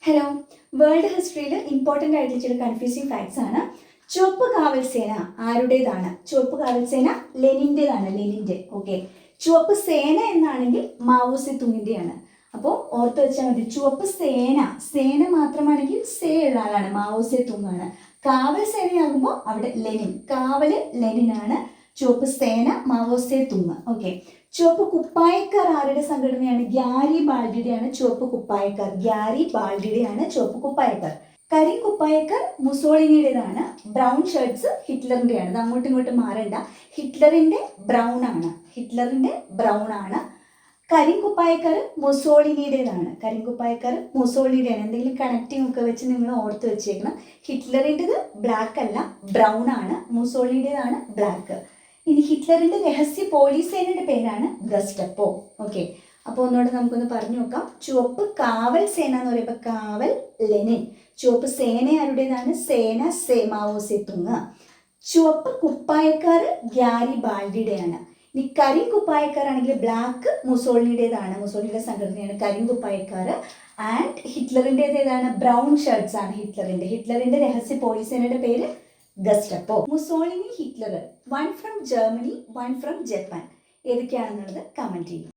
Hello, world ഹിസ്റ്ററിയിൽ important ആയിട്ടുള്ള ചില കൺഫ്യൂസിങ് ഫാക്ട്സ് ആണ്. ചുവപ്പ് കാവൽ സേന ആരുടേതാണ്? ചുവപ്പ് കാവൽ സേന ലെനിൻ്റെതാണ്, ലെനിൻ്റെ. ഓക്കെ, ചുവപ്പ് സേന എന്നാണെങ്കിൽ മാവോ സെ തുങ്ങിൻ്റെയാണ്. അപ്പോൾ ഓർത്ത് വെച്ചാൽ മതി, ചുവപ്പ് സേന, സേന മാത്രമാണെങ്കിൽ സേ ഉള്ള ആളാണ്, മാവോ സെ തുങ്ങാണ്. കാവൽ സേനയാകുമ്പോൾ അവിടെ ലെനിൻ, കാവല് ലെനിനാണ്. ചുവപ്പ് സേന മാവോ സെ തുങ്. ഓക്കെ, ചുവപ്പ് കുപ്പായക്കാർ ആരുടെ സംഘടനയാണ്? ഗ്യാരി ബാൾഡിയുടെയാണ് ചുവപ്പ് കുപ്പായക്കാർ. ഗ്യാരി ബാൾഡിയുടെയാണ് ചുവപ്പ് കുപ്പായക്കാർ. കരിക്കുപ്പായക്കാർ മുസോളിനിയുടേതാണ്. Brown shirts ഹിറ്റ്ലറിൻ്റെയാണ്. അത് അങ്ങോട്ടും ഇങ്ങോട്ടും മാറണ്ട. ഹിറ്റ്ലറിൻ്റെ ബ്രൗൺ ആണ്, ഹിറ്റ്ലറിൻ്റെ ബ്രൗൺ ആണ്. കരിക്കുപ്പായക്കാർ മുസോളിനിയുടേതാണ്. കരിക്കുപ്പായക്കാർ മുസോളിനിയുടെയാണ്. എന്തെങ്കിലും കണക്റ്റിംഗ് ഒക്കെ വെച്ച് നിങ്ങൾ ഓർത്ത് വെച്ചേക്കണം. ഹിറ്റ്ലറിൻ്റെത് ബ്ലാക്ക് അല്ല, ബ്രൗൺ ആണ്. മുസോളിനിയുടേതാണ് ബ്ലാക്ക്. ഇനി ഹിറ്റ്ലറിന്റെ രഹസ്യ പോലീസ് സേനയുടെ പേരാണ് ഗസ്റ്റപ്പോ. ഓക്കെ, അപ്പോൾ ഒന്നുകൂടെ നമുക്കൊന്ന് പറഞ്ഞു നോക്കാം. ചുവപ്പ് കാവൽ സേന എന്ന് പറയുമ്പോൾ കാവൽ ലെനിൻ. ചുവപ്പ് സേന ആരുടേതാണ്? സേന സേ മാവോ സെ തുങ്. ചുവപ്പ് കുപ്പായക്കാർ ഗ്യാരി ബാൾഡിയുടെയാണ്. ഇനി കരിങ്കുപ്പായക്കാരാണെങ്കിൽ ബ്ലാക്ക് മുസോളിനിയുടേതാണ്, മുസോളിനിയുടെ സംഘടനയാണ് കരിങ്കുപ്പായക്കാർ. ആൻഡ് ഹിറ്റ്ലറിൻ്റെത് ഏതാണ്? ബ്രൗൺ ഷർട്ട്സ് ആണ് ഹിറ്റ്ലറിന്റെ രഹസ്യ പോലീസ് സേനയുടെ പേര് Gestapo. Mussolini, Hitler, one from Germany, one from Japan, ഏതൊക്കെയാണെന്നുള്ളത് കമന്റ് ചെയ്യും.